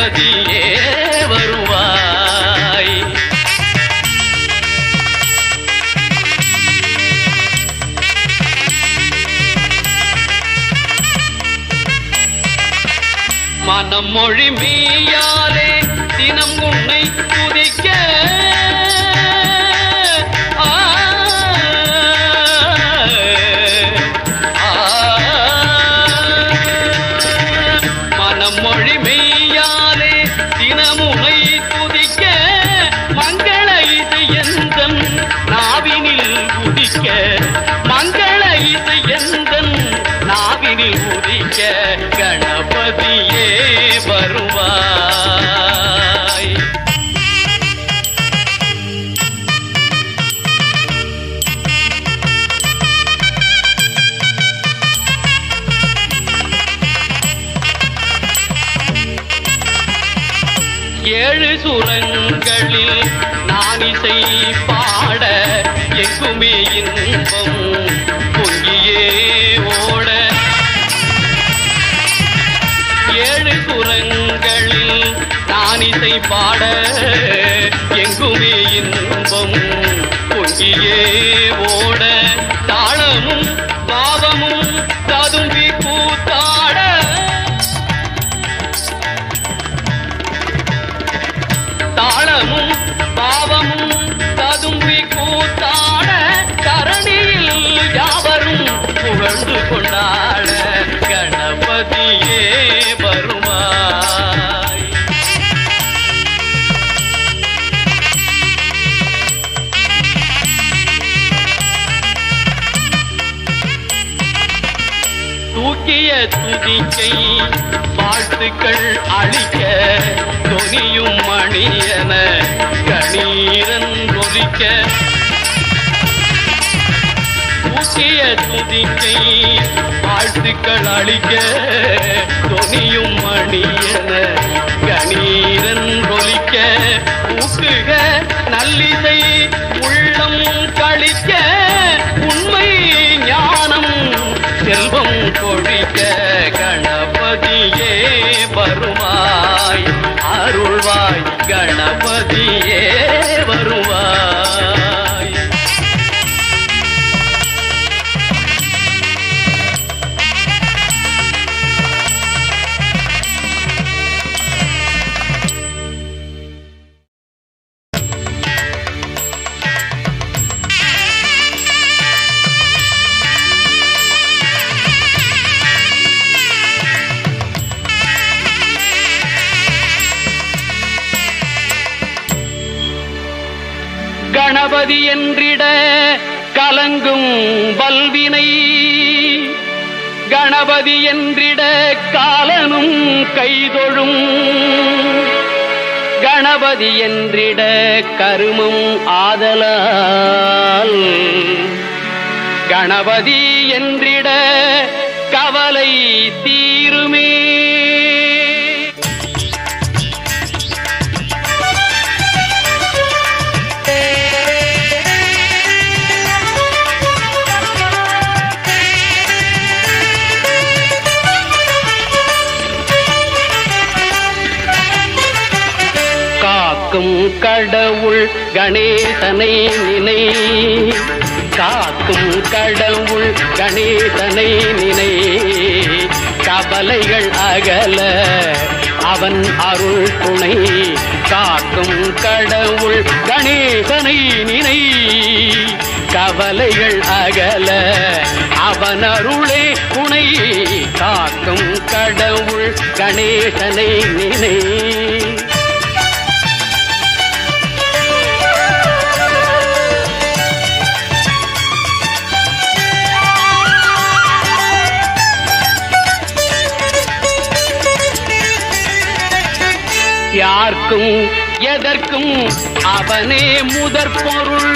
கணபதியே வருவாய். மனம் மொழி மெய்யாலே தினம் உன்னை துதிக்க மனம் மொழி மெய்யாலே தினம் உன்னை துதிக்க மங்கள இது எந்தன் நாவினில் உதிக்க மங்கள இது எந்தன் நாவினில் உதிக்க கணபதியே வருவாய். ஏழு சுரங்களில் நான் இசை பாட எங்குமே இன்பம் பொங்கியே ஓட ஏழு சுரங்களில் நான் இசை பாட எங்குமே இன்பம் பொங்கியே ஓட தாளமும் பாவமும் ததும்பி கூத்தாட தாளமும் பாவமும் ததும்பி கூத்தாட தரணியில் யாவரும் புகழ்ந்து கொண்டாட கணபதியே வருவாய். தூக்கிய துதிக்கை வாழ்த்துக்கள் அளிக்க தொனியும் மணியன கணீரன் ஒலிக்க தூக்கிய துதிக்கை வாழ்த்துக்கள் அளிக்க தொனியும் மணியன கணீரன் ஒலிக்க ஊக்குக நல்லிசை உள்ளம் கழிக்க உண்மை ஞானம் செல்வம் கொழிக்க கணபதியே வருவாய் அருள்வாய் கணபதியே வருவாய். கணபதி என்றிட கலங்கும் வல்வினை கணபதி என்றிட காலனும் கைதொழும் கணபதி என்றிட கருமம் ஆதலால் கணபதி என்றிட கவலை தீருமே. காக்கும் கடவுள் கணேசனை நினை காக்கும் கடவுள் கணேசனை நினை கவலைகள் அகல அவன் அருள் துணை காக்கும் கடவுள் கணேசனை நினை கவலைகள் அகல அவன் அருளே துணை காக்கும் கடவுள் கணேசனை நினை. யார்க்கும் எதற்கும் அவனே முதற் பொருள்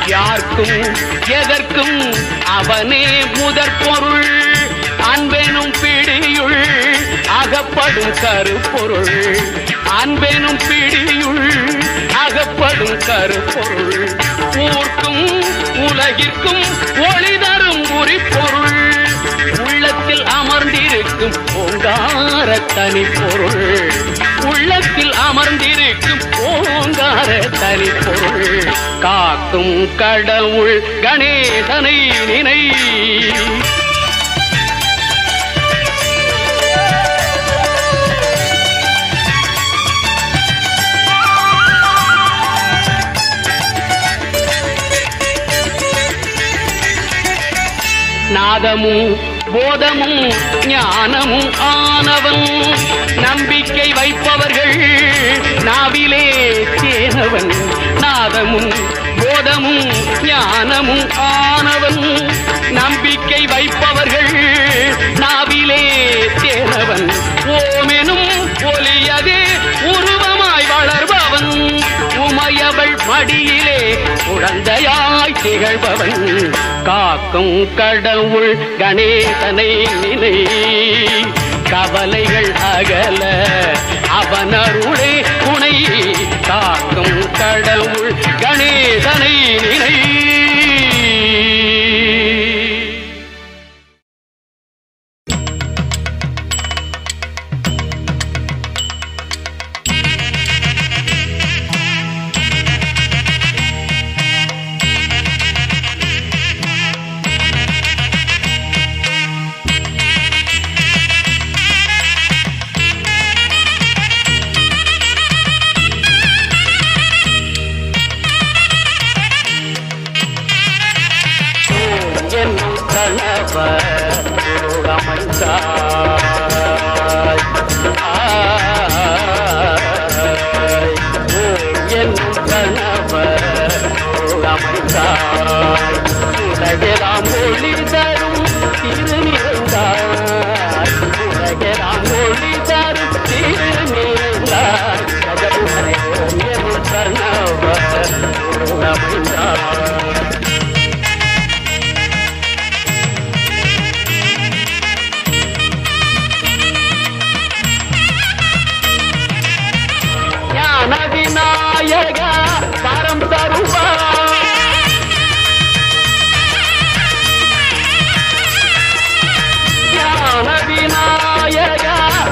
யார்க்கும் எதற்கும் அவனே முதற் பொருள் அன்பெனும் பிடியுள் அகப்படும் கருப்பொருள் அன்பெனும் பிடியுள் அகப்படும் கருப்பொருள் ஊர்க்கும் உலகிற்கும் ஒளி தரும் உரிப்பொருள் உள்ளத்தில் அமர்ந்திருக்கும் ஓங்கார தனி பொருள், உள்ளத்தில் அமர்ந்திருக்கும் ஓங்கார தனி பொருள், காக்கும் கடவுள் கணேசனை நினை. நாதமும் போதமும் ஞானமும் ஆனவன், நம்பிக்கை வைப்பவர்கள் நாவிலே தேனவன். நாதமும் போதமும் ஞானமும் ஆனவன், நம்பிக்கை வைப்பவர்கள் நாவிலே தேனவன். ஓமெனும் ஒலியதே உருவமாய் வளர்பவன், உமையவள் மடியிலே குழந்தையாய் திகழ்பவன், காக்கும் கடவுள் கணேசனை நினை. கவலைகள் அகல அவனருளே துணை, காக்கும் கடவுள் கணேசனை நினை. உலகெல்லாம் ஒளி தரும் திருநிறைந்தார், உலகெல்லாம் ஒளி தரும் திருநிறைந்தார், ஜகமுனை ஓம் பிரணவர் அமைந்தார். ஞான விநாயக பரம் தருவார், விநாயக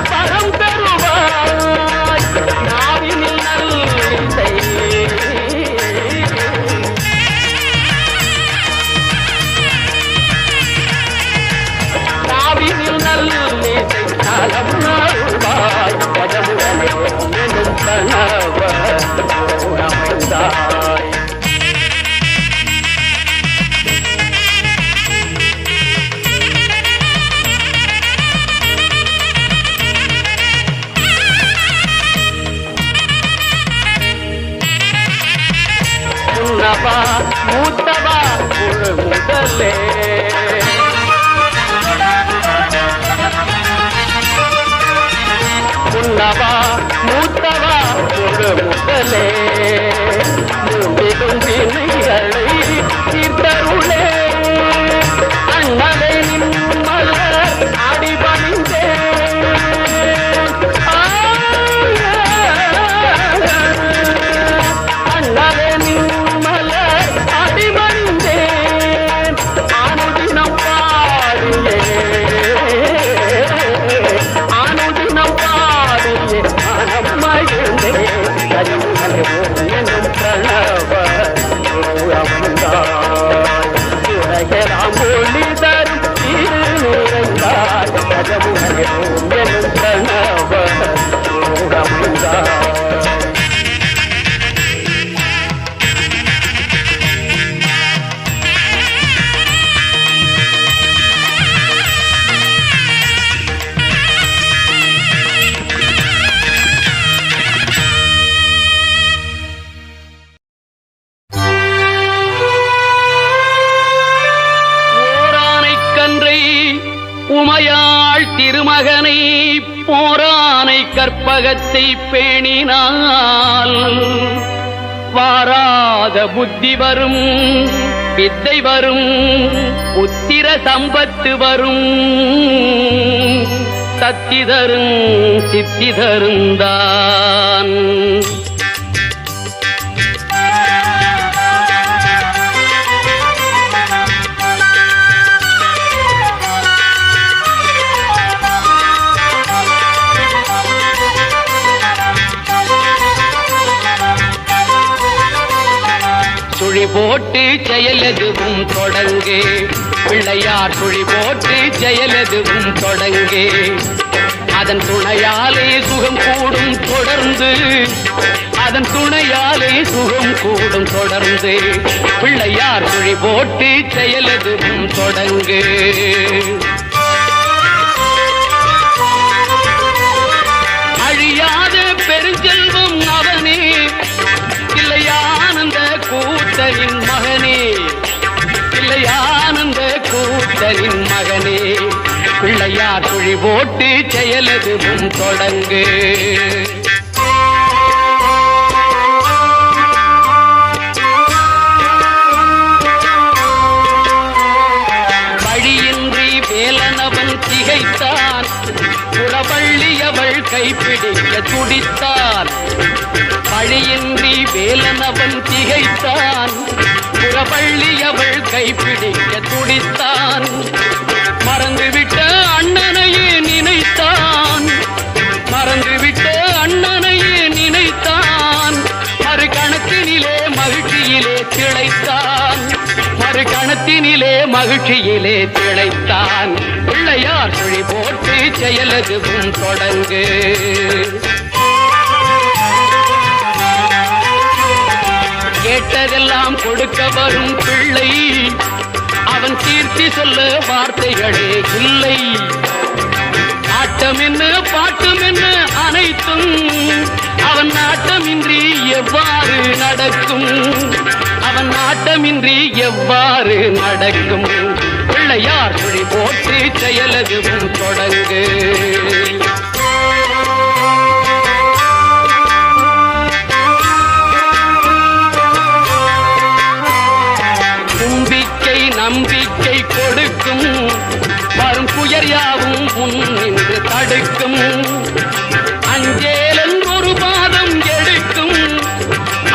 பரம் பெறுவாய், நாவினில் நல்லிசை நாவினில் நல்லிசை நலம் நாள்வாய், கஜமுகனை எனும் கணவர் அமைந்தாய். முன்னவா மூத்தவா முழு முதலே, முன்னவா மூத்தவா முழு முதலே, மூன்றிடும் வினைகளை தீர்த்தருளே, அண்ணலை நின்மலர் அடிபணிந்தே, அண்ணலை நின்மலர் அடிபணிந்தேன், அனுதினம் பாடியே அனுதினம் பாடியே மனம் மகிழ்ந்தேன், கஜமுகனை ஓம் எனும் பிரணவர் அமைந்தார். உலகெல்லாம் ஒளி தரும் திருநிறைந்தார், கஜமுகனை ஓம் எனும் பிரணவர் அமைந்தார். உமையாள் திருமகனை போரானை கற்பகத்தை பேணினால், வாராத புத்தி வரும் வித்தை வரும் புத்திர சம்பத்து வரும், சத்தி தரும் சித்தி தருந்தான். சுழி போட்டு செயலெதுவும் தொடங்கு. பிள்ளையார் சுழி போட்டு செயலெதுவும் தொடங்கு. அதன் துணையாலே சுகம் கூடும் தொடர்ந்து. அதன் துணையாலே சுகம் கூடும் தொடர்ந்து. பிள்ளையார் சுழி போட்டு செயலெதுவும் தொடங்கு. அழியாத பெருஞ்செல்வம் அவனே, இல்லையானந்த கூத்தரின் மகனே, இல்லையானந்த கூத்தரின் மகனே. பிள்ளையார் சுழி போட்டு செயலெதுவும் தொடங்கு. வழியின்றி வேலனவன் திகைத்தான், புறவள்ளியவள் கைப்பிடிக்க துடித்தான். வழியின்றி வேலனவன் திகைத்தான், புறவள்ளியவள் கைப்பிடிக்க துடித்தான். மறந்துவிட்ட அண்ணனையே நினைத்தான், மறந்துவிட்ட அண்ணனையே நினைத்தான். மறு கணத்தினிலே மகிழ்ச்சியிலே திளைத்தான், மறு கணத்தினிலே மகிழ்ச்சியிலே திளைத்தான். பிள்ளையார் சுழி போட்டு செயலெதுவும் தொடங்கு. கேட்டதெல்லாம் கொடுக்க வரும் பிள்ளை, அவன் கீர்த்தி சொல்ல வார்த்தைகளே இல்லை. ஆட்டம் என்ன பாட்டம் என்ன அனைத்தும் அவன் நாட்டமின்றி எவ்வாறு நடக்கும், அவன் நாட்டமின்றி எவ்வாறு நடக்கும். பிள்ளையார் சுழி போட்டு செயலெதுவும் தொடங்கு. நம்பிக்கை கொடுக்கும், வரும் புயர் யாவும் முன் நின்று தடுக்கும். அஞ்சேலன் ஒரு பாதம் எடுக்கும்,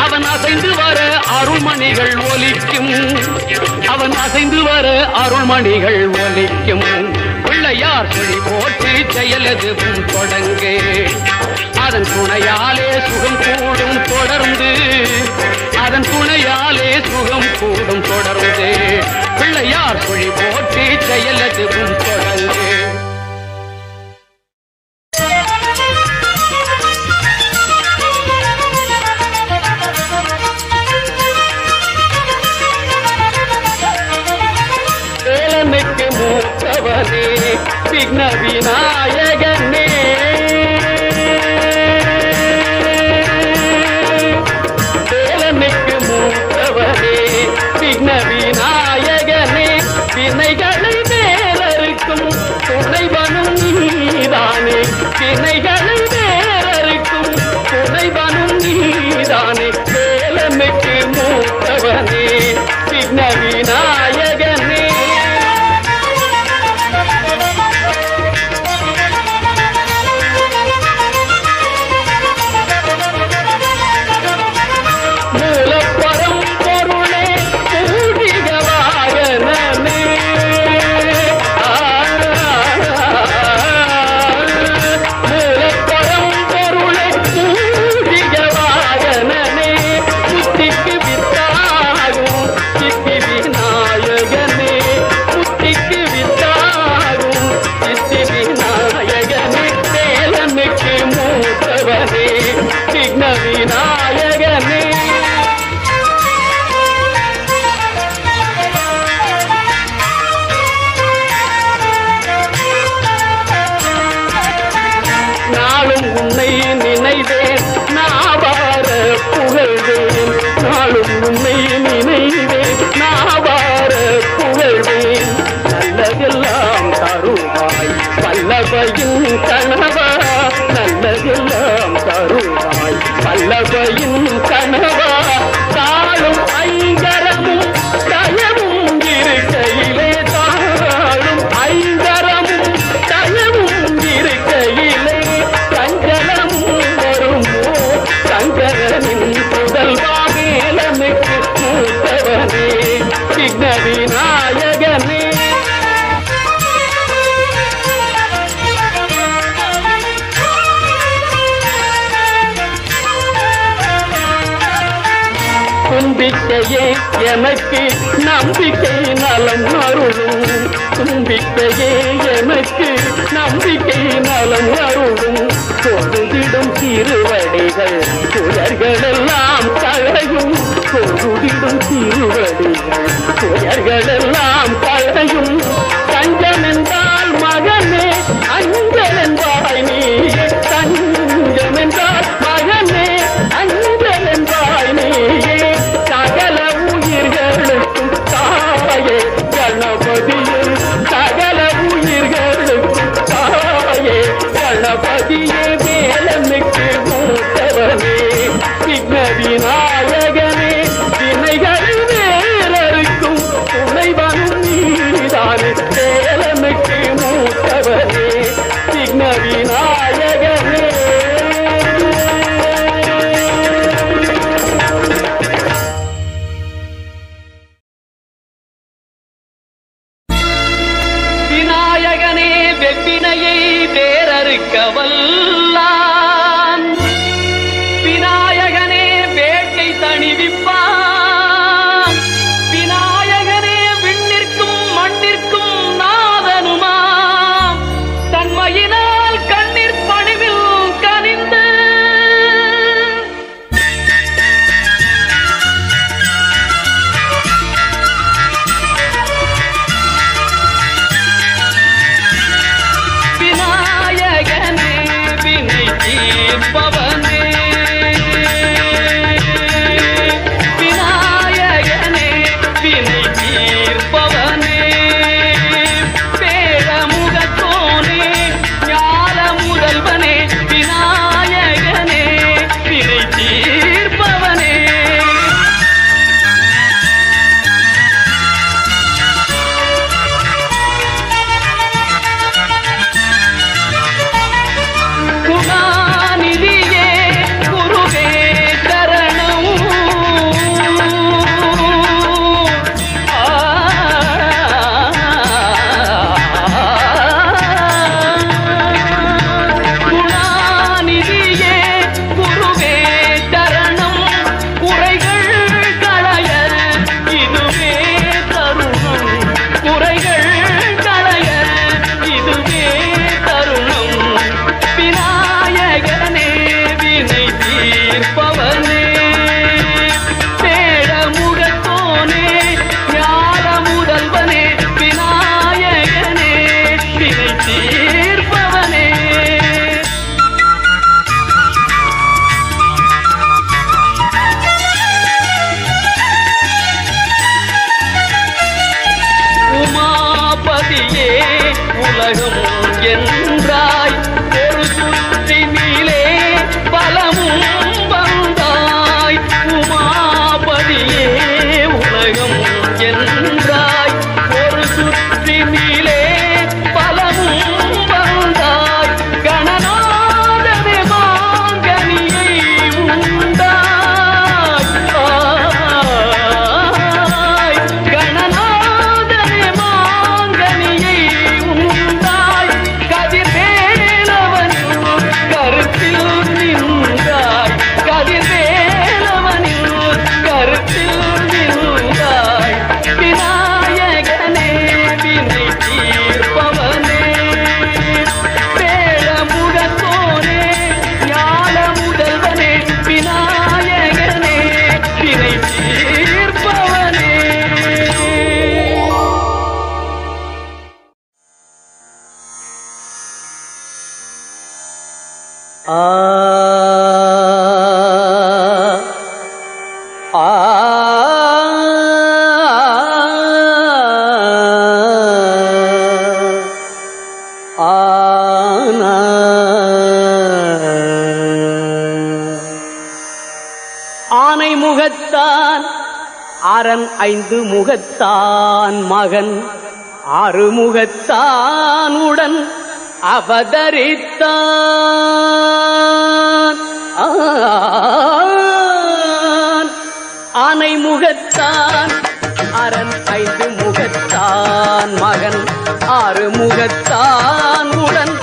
அவன் அசைந்து வர அருள்மணிகள் ஒலிக்கும், அவன் அசைந்து வர அருள்மணிகள் ஒலிக்கும். பிள்ளையார் சுழி போட்டு செயலெதுவும் தொடங்கு. அதன் துணையாலே சுகம் கூடும் தொடர்ந்து. அதன் துணையாலே சுகம் கூடும் தொடர்ந்து. பிள்ளையார் சுழி போட்டு செயலெதுவும் தொடங்கு. வேலனுக்கு மூத்தவனே, விக்ன விநாயகனே, வேலனுக்கு மூத்தவனே, விக்ன விநாயகனே. வினைகளை வேறறுக்கும் துணைவனும் நீதானே, வினைகளை வேறறுக்கும் துணைவனும் நீதானே. வேலனுக்கு மூத்தவனே, விக்ன விநாயகனே. தும்பிக்கையே எனக்கு நம்பிக்கை நலம் அருளும் தும்பிக்கையே எனக்கு நம்பிக்கை நலம் அருளும் பொழுதிடும் திருவடிகள் துயர்களெல்லாம் களையும் பொழுதிடும் திருவடிகள் துயர்களெல்லாம் களையும் தஞ்சம் என்றால் மகனே அஞ்சல் என்றாய் நீ தஞ்சம் என்றால் மகனே அஞ்சல் என்றாய் நீயே சகல உயிர்களுக்கும் தாயே கணபதியே சகல உயிர்களுக்கும் தாயே கணபதியே வேலனுக்கு மூத்தவனே விக்ன விநாயகனே வினைகள் வேலருக்கும் துணைவனும் நீதானே வேலனுக்கு மூத்தவனே விக்ன விநாயகனே விநாயகனே வெப்பினையை வேறறுக்க வல்லான் விநாயகனே வேட்டை தணிவிப்பான் விநாயகனே விண்ணிற்கும் மண்ணிற்கும் நாதனுமாம் தன்மையினால் கண்ணீர் பணிவில் கனிந்து விநாயகனே வினை தீர்ப்பவனே விநாயகனே வினை தீர்ப்பவனே பேரமுகத்தோனே ஞான முதல்வனே விநாயகனே வினை தீர்ப்பவனே குணாநிதியே குருவே சரணம் குணாநிதியே குருவே சரணம் குறைகள் களைய இதுவே தருணம் குறைகள் களைய இதுவே தருணம் விநாயகனே வினை தீர்ப்பவனே பேடமுகத்தோனே ஞான முதல்வனே விநாயகனே வினை தீர்ப்பவனே உமாபதியே உலகம் என்றாய் ஒரு சுற்றினிலே பலமும் வந்தாய் உமாபதியே உலகம் என்றாய் ஒரு சுற்றினிலே பலமும் வந்தாய் கணநாதனே மாங்கனியை உண்டாய் கணநாதனே மாங்கனியை உண்டாய் கதிர்வேலவனின் கருத்தில் நின்றாய் கதிர்வேலவனின் கருத்தில் நின்றாய் விநாயகனே வினை தீர்ப்பவனே பேடமுகத்தோனே ஞான முதல்வனே விநாயகனே வினை தீர்ப்பவனே ஆ ஆ ஆனா ஆனை முகத்தான் அரண் ஐந்து முகத்தான் மகன் ஆறு முகத்தான் உடன் அவதரித்தான் ஆனை முகத்தான் அரண் ஐந்து முகத்தான் மகன் ஆறு முகத்தான் உடன்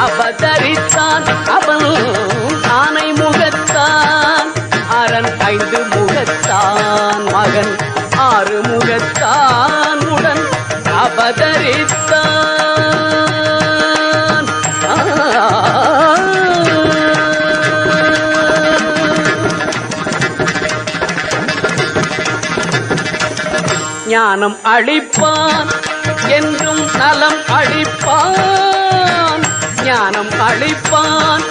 அவதரித்தான் அவன் ஆனை முகத்தான் அரண் ஐந்து முகத்தான் மகன் ஆறு முகத்தான் உடன் அவதரித்தான். ஞானம் அளிப்பான் என்றும் நலம் அளிப்பான். ஞானம் அளிப்பான்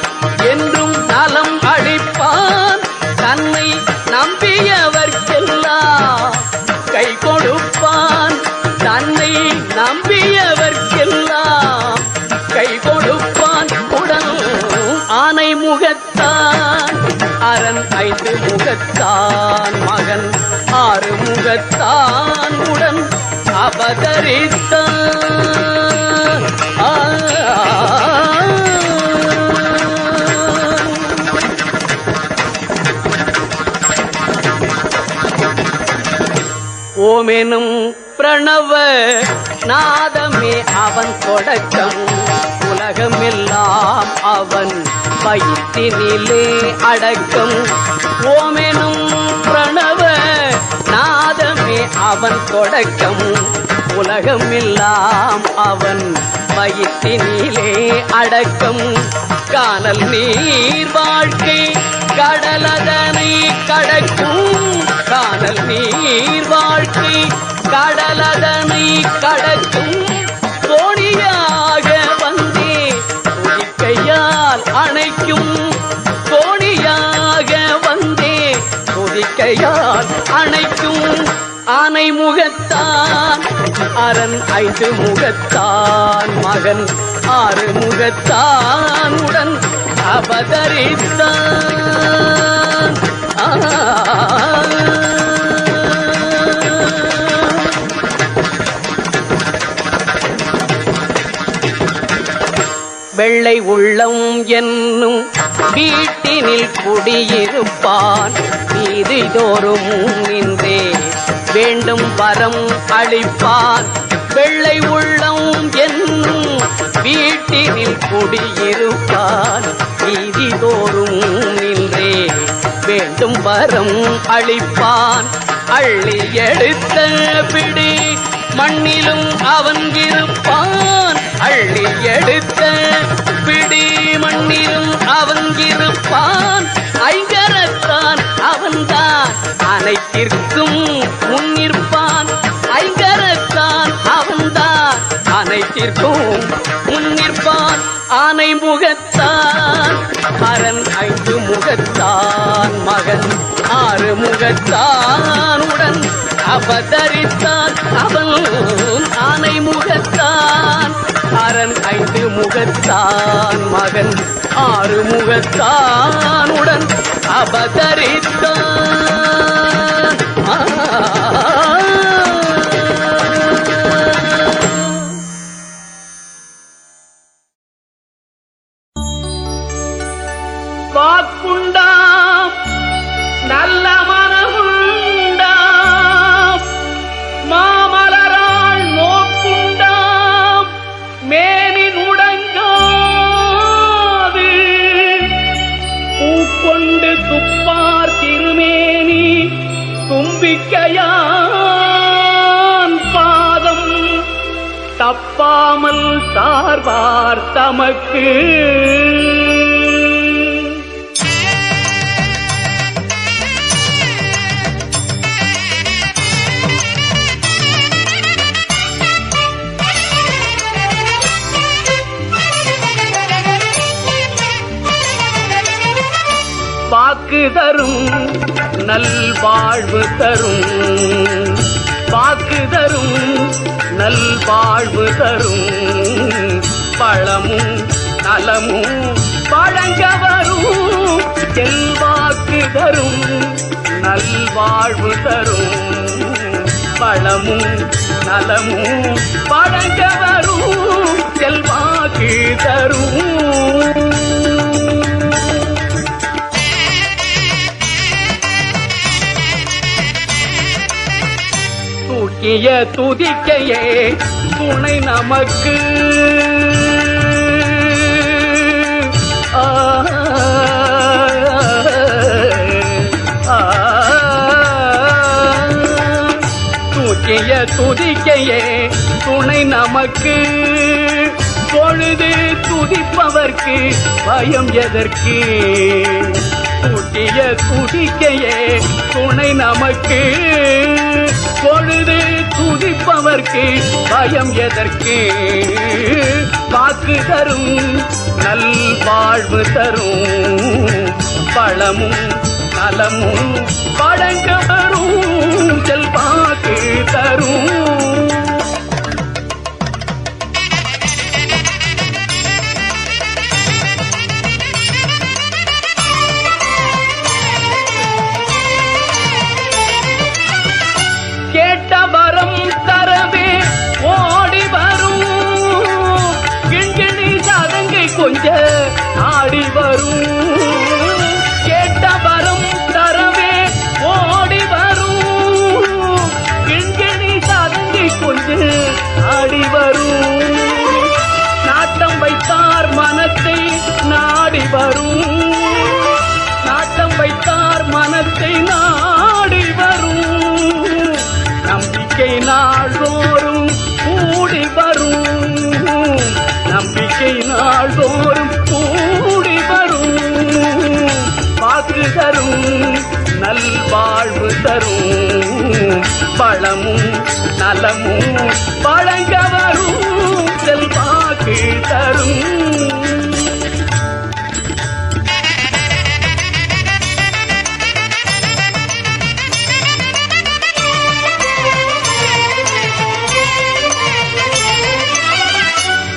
என்றும் நலம் அளிப்பான். தன்னை நம்பியவர்க்கெல்லாம் கை கொடுப்பான். தன்னை நம்பியவர்க்கெல்லாம் கை கொடுப்பான். உடன் ஆனை முகத்தான் அரண் ஐந்து முகத்தான் மகன் ஆறு முகத்தான் உடன் அவதரித்தான். ஓமெனும் பிரணவ நாதமே அவன் தொடக்கம். உலகமெல்லாம் அவன் வயிற்றினிலே அடக்கம். ஓமெனும் பிரணவ நாதமே அவன் தொடக்கம். உலகமெல்லாம் அவன் வயிற்றினிலே அடக்கம். கானல் நீர் வாழ்க்கை கடலதனை கடக்கும். கானல் நீர் வாழ்க்கை கடலதனை கடக்கும். தோணியாக வந்தே துதிக்கையால் அணைக்கும். தோணியாக வந்தே துதிக்கையால் அணைக்கும். ஆனை முகத்தான் அரண் ஐந்து முகத்தான் மகன் ஆறு முகத்தான் உடன் அவதரித்தான். வெள்ளை உள்ளம் என்னும் வீட்டினில் குடியிருப்பான். வீதிதோறும் நின்றே வேண்டும் வரம் அளிப்பான். வெள்ளை உள்ளம் என்னும் வீட்டினில் குடியிருப்பான். வீதிதோறும் நின்றே வேண்டும் வரம் அளிப்பான். அள்ளி எடுத்த பிடி மண்ணிலும் அவன் இருப்பான். அள்ளி எடுத்த பிடி மண்ணிலும் அவன் இருப்பான். ஐங்கரத்தான் அவன்தான் அனைத்திற்கும் முன்னிற்பான். ஐங்கரத்தான் அவன்தான் அனைத்திற்கும் முன்னிற்பான். ஆனை முகத்தான் அரண் ஐந்து முகத்தான் மகன் ஆறு முகத்தான் உடன் அவதரித்தான். அவன் ஆனை முகத்தான் அரண் ஐந்து முகத்தான் மகன் ஆறு முகத்தான் உடன் அவதரித்தான். வாக்குண்டாம் நல்ல மனமுண்டாம். மாமலரால் நோக்குண்டாம் மேனி நுடங்காது. பூக்கொண்டு துப்பார் திருமேனி தும்பிக்கையான் பாதம். தப்பாமல் சார்பார் தமக்கு. பாக்கு தரும் நல்வாழ்வு தரும். பாக்கு தரும் நல்வாழ்வு தரும். பழமும் நலமும் வழங்க வரும். செல்வாக்கு தரும் நல்வாழ்வு தரும். பழமும் நலமும் வழங்க வரும். செல்வாக்கு தரும். தூக்கிய துதிக்கையே துணை நமக்கு. ஆ சூட்டிய துதிக்கையே துணை நமக்கு. பொழுது துதிப்பவர்க்கு பயம் எதற்கு? சூட்டிய துதிக்கையே துணை நமக்கு. பொழுது துதிப்பவர்க்கு பயம் எதற்கு? வாக்கு தரும் நல் வாழ்வு தரும் பழமும் நலமும் வழங்க வரும் செல்வாக்கு தரும். கேட்ட வரம் தரவே ஓடி வரும் கிண்கிணி சதங்கை கொஞ்ச ஆடி வரும். கேட்ட வரம் தரவே ஓடி வரும் கிண்கிணி சதங்கை கொஞ்ச ஆடி வரும். நாட்டம் வைத்தார் மனத்தை நாடி வரும். நாட்டம் வைத்தார் மனத்தை நாடி வரும். நம்பிக்கை நாள்தோறும் கூடி வரும். நம்பிக்கை நாள்தோறும் கூடி வரும். வாக்கு தரும் நல்வாழ்வு தரும் பழமும் நலமும் வழங்க வரும் செல்வாக்கு தரும்.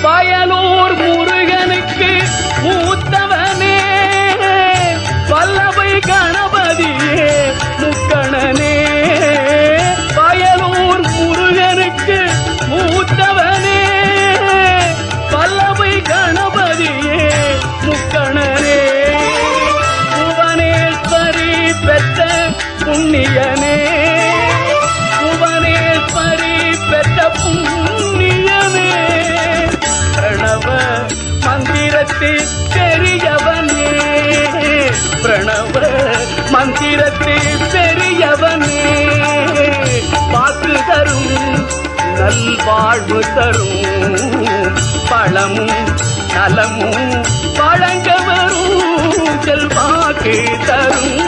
பயலூர் முருகனுக்கு மூத்தவனே வல்லபை கணபதியே முக்கணனே. பயலூர் முருகனுக்கு மூத்தவனே வல்லபை கணபதியே முக்கணனே. புவனேஸ்வரி பெற்ற புண்ணியனே. புவனேஸ்வரி பெற்ற புண்ணியனே. பிரணவ மந்திரத்தில் பெரியவனே. பிரணவ மந்திரத்தில் பெரியவனே. வாக்கு தரும் நல்வாழ்வு தரும் பழமும் நலமும் வழங்க வரும் செல்வாக்கு தரும்.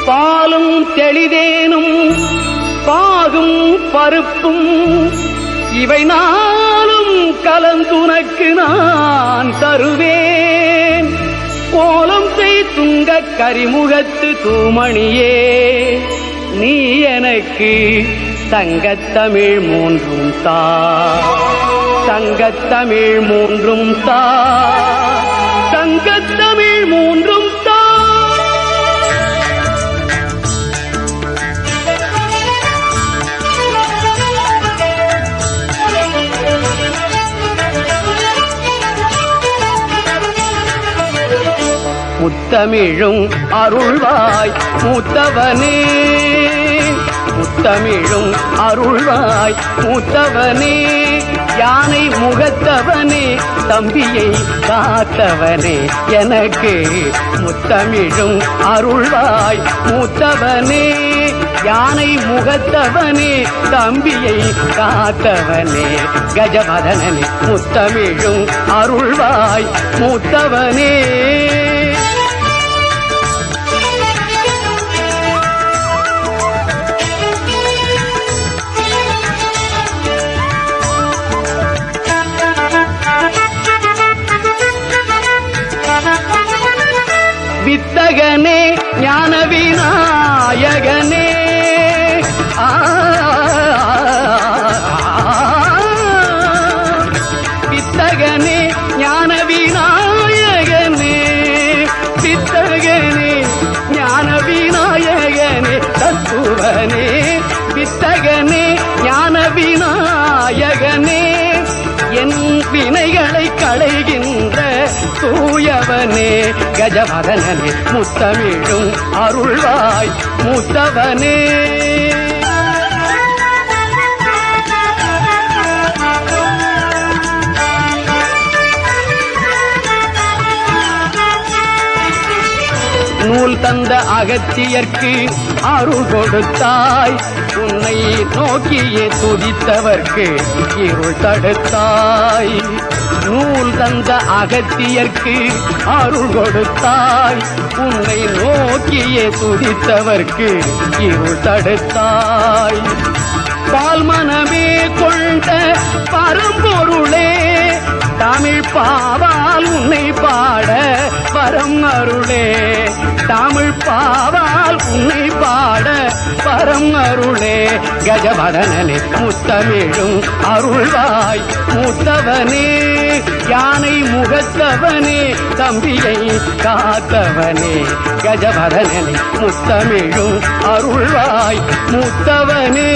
பாலும் தெளிதேனும் பாகும் பருப்பும் இவை நாளும் கலந்துனக்கு நான் தருவேன். கோலம் செய் துங்க கரிமுகத்து தூமணியே நீ எனக்கு தங்கத்தமிழ் மூன்றும் தா. தங்கத்தமிழ் மூன்றும் தா. தங்கத்தமிழ் மூன்றும் தா. முத்தமிழும் அருள்வாய் மூத்தவனே. முத்தமிழும் அருள்வாய் மூத்தவனே. யானை முகத்தவனே தம்பியை காத்தவனே எனக்கு முத்தமிழும் அருள்வாய் மூத்தவனே. யானை முகத்தவனே தம்பியை காத்தவனே கஜவதனனே முத்தமிழும் அருள்வாய் மூத்தவனே. வித்தகனே ஞான விநாயகனே. வித்தகனே ஞான விநாயகனே. வித்தகனே ஞான விநாயகனே தத்துவனே. வித்தகனே ஞான விநாயகனே. என் வினைகளை களைகின்ற தூயவனே கஜவதனனே முத்தமிழும் அருள்வாய் மூத்தவனே. நூல் தந்த அகத்தியர்க்கு அருள் கொடுத்தாய். உன்னை நோக்கியே துதித்தவர்க்கு இருள் தடுத்தாய். நூல் தந்த அகத்தியர்க்கு அருள் கொடுத்தாய். உன்னை நோக்கியே துதித்தவர்க்கு இருள் தடுத்தாய். பால் மனமே கொண்ட பரம்பொருளே, தமிழ் பாவால் உன்னை பாட பரம் அருளே. தமிழ் பாவால் உன்னை பாட பரம் அருளே. கஜவதனனே முத்தமிழும் அருள்வாய் மூத்தவனே. யானை முகத்தவனே, தம்பியை காத்தவனே. கஜவதனனே முத்தமிழும் அருள்வாய் மூத்தவனே.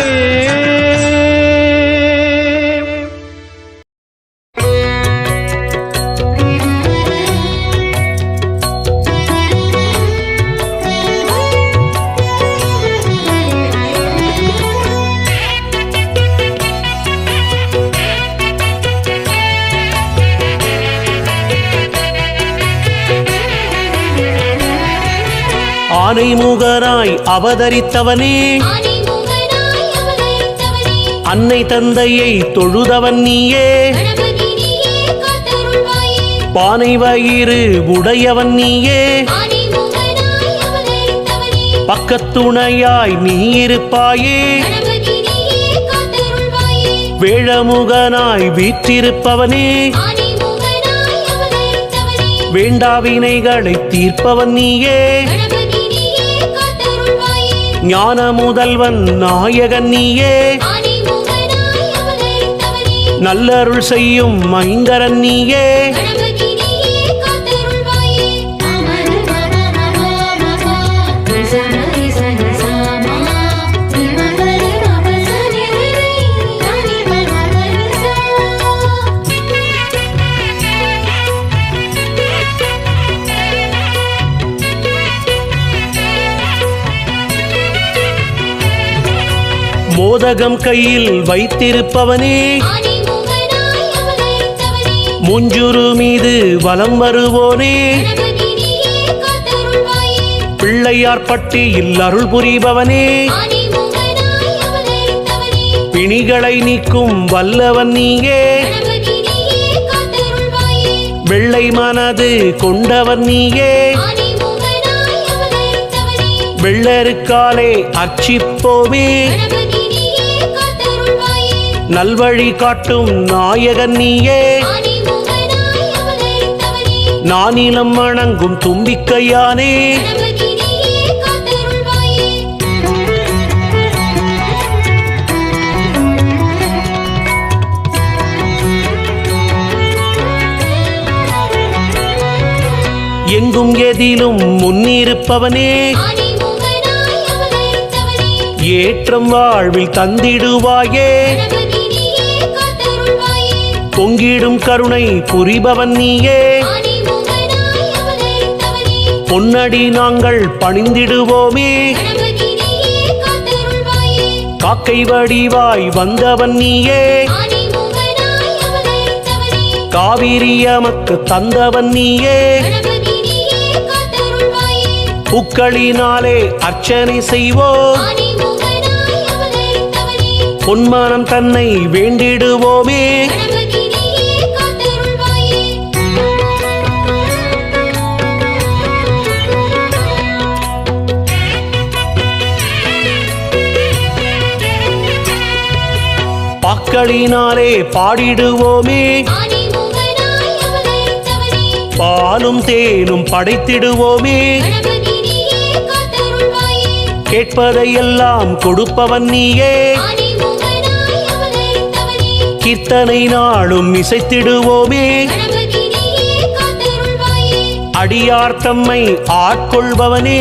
ஆனைமுகனாய் அவதரித்தவனே, அன்னை தந்தையை தொழுதவன் நீயே. பானை வயிறு உடையவன் நீயே. பக்கத்துணையாய் நீ இருப்பாயே. வேழமுகனாய் வீற்றிருப்பவனே, வேண்டாவினைகளை தீர்ப்பவன் நீயே. ஞான முதல்வன் நாயகன் நீயே. நல்லருள் செய்யும் மைந்தரன் நீயே. மோதகம் கையில் வைத்திருப்பவனே, முஞ்சுரு மீது வலம் வருவோனே. பிள்ளையார் பட்டியில் அருள் புரிபவனே, பிணிகளை நீக்கும் வல்லவன் நீயே. வெள்ளை மனது கொண்டவன் நீயே. வெள்ளருக்காலே அர்ச்சிப்போமே, நல்வழி காட்டும் நாயகன் நீயே. நானிலம் வணங்கும் தும்பிக்கையானே, எங்கும் எதிலும் முன்னிருப்பவனே. ஏற்றம் வாழ்வில் தந்திடுவாயே. பொங்கிடும் கருணை புரிபவன் நீயே. பொன்னடி நாங்கள் பணிந்திடுவோமே. காக்கை வடிவாய் வந்தவன் நீயே. காவிரி எமக்கு தந்தவன் நீயே. பூக்களினாலே அர்ச்சனை செய்வோம். பொன்மானம் தன்னை வேண்டிடுவோமே. பாக்களினாலே பாடிடுவோமே. பாலும் தேனும் படைத்திடுவோமே. கேட்பதையெல்லாம் கொடுப்பவன் நீயே. கீர்த்தனை நாளும் இசைத்திடுவோமே. அடியார் தம்மை ஆட்கொள்பவனே.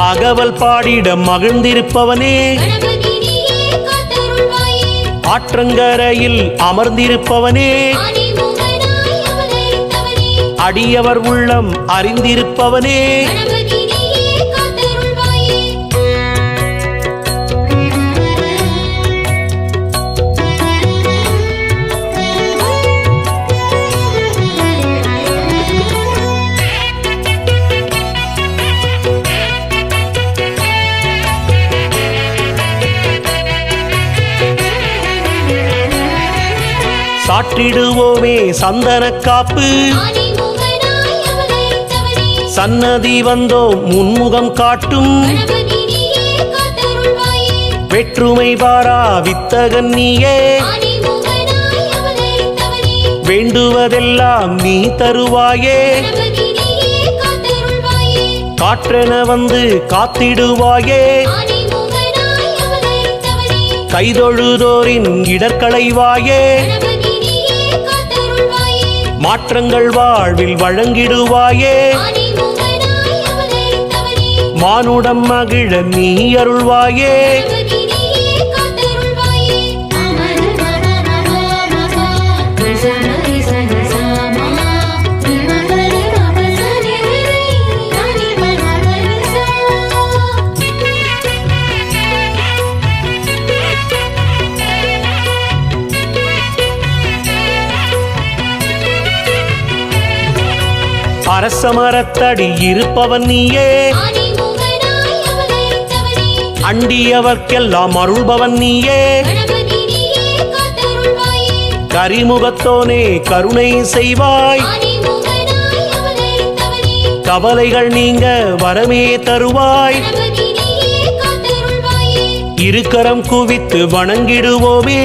அகவல் பாடிட மகிழ்ந்திருப்பவனே. ஆற்றங்கரையில் அமர்ந்திருப்பவனே. அடியவர் உள்ளம் அறிந்திருப்பவனே. சாத்திடுவோமே சந்தன காப்பு. சன்னதி வந்தோம் முன்முகம் காட்டும். வெற்றுமை பாரா வித்தகன் நீயே. வேண்டுவதெல்லாம் நீ தருவாயே. காற்றென வந்து காத்திடுவாயே. கைதொழுதோரின் இடர்களைவாயே. மாற்றங்கள் வாழ்வில் வழங்கிடுவாயே. மானுடம் மகிழ நீ அருள்வாயே. அரசமரத்தடி இருப்பவன் நீயே. அண்டியவர்க்கெல்லாம் அருள்பவன் நீயே. கரிமுகத்தோனே கருணை செய்வாய். கவலைகள் நீங்க வரமே தருவாய். இருக்கரம் குவித்து வணங்கிடுவோமே.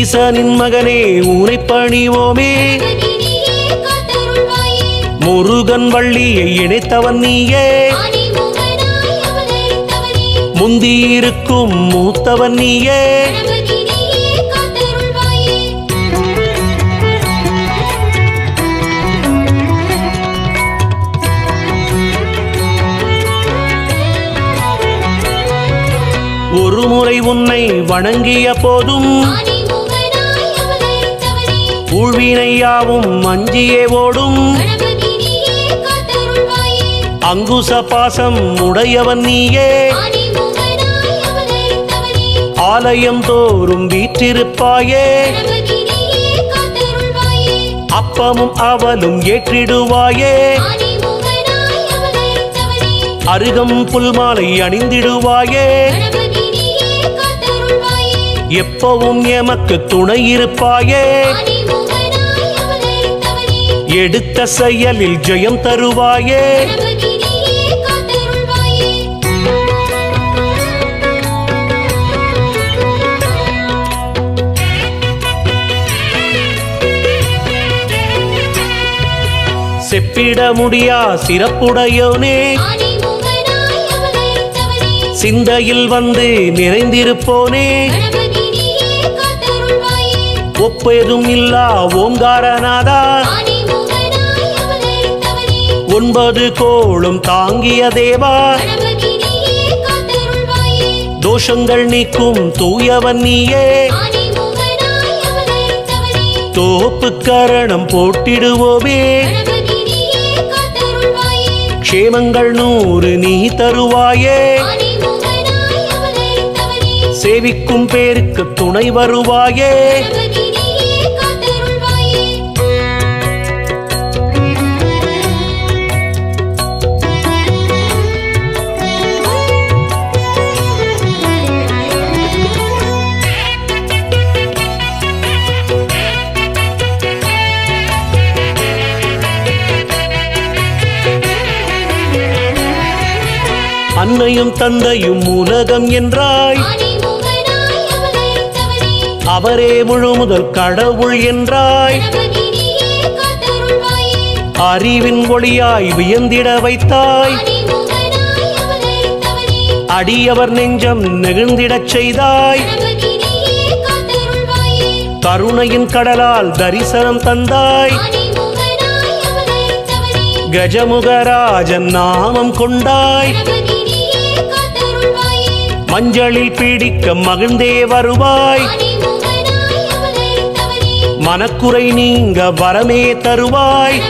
ஈசனின் மகனே ஊனை பணிவோமே. முருகன் வள்ளியை இணைத்தவன் நீயே. முந்தியிருக்கும் மூத்தவன் நீயே. ஒரு முறை உன்னை வணங்கிய போதும் ஊழ்வினையாவும் மஞ்சியே ஓடும். அங்குச பாசம் உடையவன் நீயே. ஆலயம் தோறும் வீற்றிருப்பாயே. அப்பமும் அவலும் ஏற்றிடுவாயே. அருகம் புல்மாலை அணிந்திடுவாயே. எப்பவும் எமக்கு துணை இருப்பாயே. எடுத்த செயலில் ஜெயம் தருவாயே. செப்பிட முடியா சிறப்புடையோனே. சிந்தையில் வந்து நிறைந்திருப்போனே. ஒப்பேதும் இல்லா ஓங்காரநாதா. 9 கோளும் தாங்கிய தேவா. தோஷங்கள் நீக்கும் தூயவன் நீயே. தோப்பு கரணம் போட்டிடுவோமே. க்ஷேமங்கள் 100 நீ தருவாயே. சேவிக்கும் பேருக்கு துணை வருவாயே. அன்னையும் தந்தையும் உலகம் என்றாய். அவரே முழு முதல் கடவுள் என்றாய். அறிவின் ஒளியாய் வியந்திட வைத்தாய். அடியவர் நெஞ்சம் நெகிழ்ந்திடச் செய்தாய். கருணையின் கடலால் தரிசனம் தந்தாய். கஜமுகராஜன் நாமம் கொண்டாய். மஞ்சளில் பீடிக்க மகிழ்ந்தே வருவாய். மனக்குறை நீங்க வரமே தருவாய்.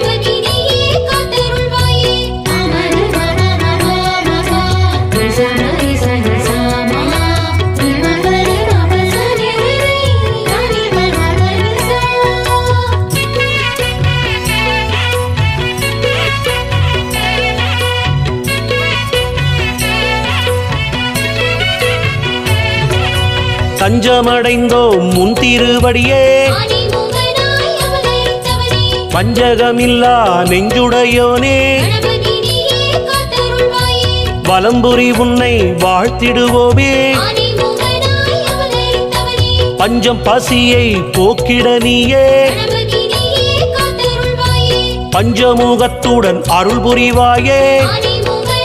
தஞ்சமடைந்தோம் முன் திருவடியே ஆதிமூகனாய் அவதரித்தவனே பஞ்சகமில்லா நெஞ்சுடையோனே கணபதி நீயே காத்தருள்வாயே வலம்புரி உன்னை வாழ்த்திடுவோமே ஆதிமூகனாய் அவதரித்தவனே பஞ்சம் பசியை போக்கிட நீயே கணபதி நீயே காத்தருள்வாயே பஞ்சமுகத்துடன் அருள் புரிவாயே ஆதிமூகனாய்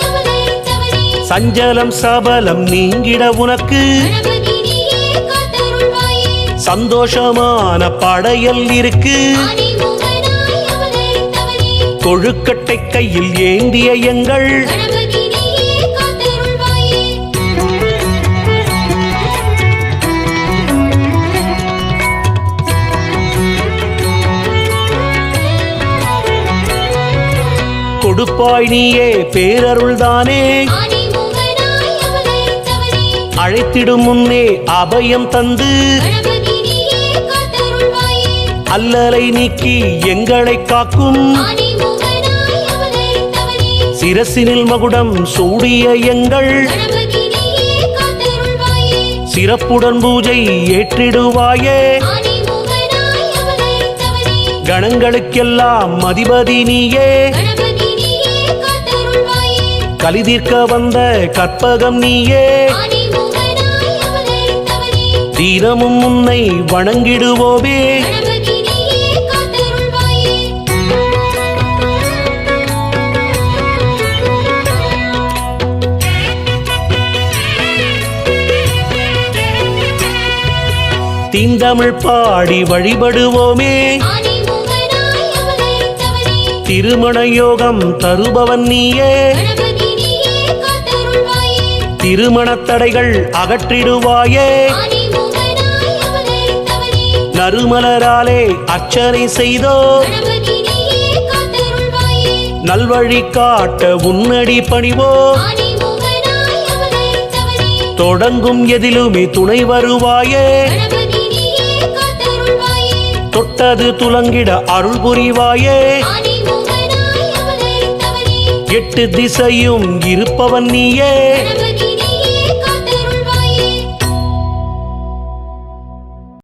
அவதரித்தவனே சஞ்சலம் சபலம் நீங்கிட உனக்கு கணபதி நீயே காத்தருள்வாயே சந்தோஷமான படையல் இருக்கு ஆதிமூகனாய் அவதரித்தவனே கொழுக்கட்டை கையில் ஏந்திய எங்கள் கணபதி நீயே காத்தருள்வாயே கொடுப்பாய் நீயே பேரருள்தானே ஆதிமூகனாய் அவதரித்தவனே அழைத்திடும் முன்னே அபயம் தந்து கணபதி நீயே காத்தருள்வாயே அல்லலை நீக்கி எங்களை காக்கும் ஆதிமூகனாய் அவதரித்தவனே சிரசினில் மகுடம் சூடிய எங்கள் கணபதி நீயே காத்தருள்வாயே சிறப்புடன் பூஜை ஏற்றிடுவாயே ஆதிமூகனாய் அவதரித்தவனே கணங்களுக்கெல்லாம் அதிபதி நீயே கணபதி நீயே காத்தருள்வாயே கலிதீர்க்க வந்த கற்பகம் நீயே ஆதிமூகனாய் அவதரித்தவனே தினமும் உன்னை வணங்கிடுவோமே கணபதி நீயே காத்தருள்வாயே தீந்தமிழ் பாடி வழிபடுவோமே ஆதிமூகனாய் அவதரித்தவனே திருமண யோகம் தருபவன் நீயே கணபதி நீயே காத்தருள்வாயே திருமணத் தடைகள் அகற்றிடுவாயே ஆதிமூகனாய் அவதரித்தவனே நறுமலராலே அர்ச்சனை செய்தோ கணபதி நீயே காத்தருள்வாயே நல்வழி காட்ட உன்னடி பணிவோ ஆதிமூகனாய் அவதரித்தவனே தொடங்கும் எதிலுமே துணை வருவாயே கணபதி நீயே காத்தருள்வாயே தொட்டது துலங்கிட அருள் புரிவாயே ஆதிமூகனாய் அவதரித்தவனே எட்டு திசையும் இருப்பவன் நீயே கணபதி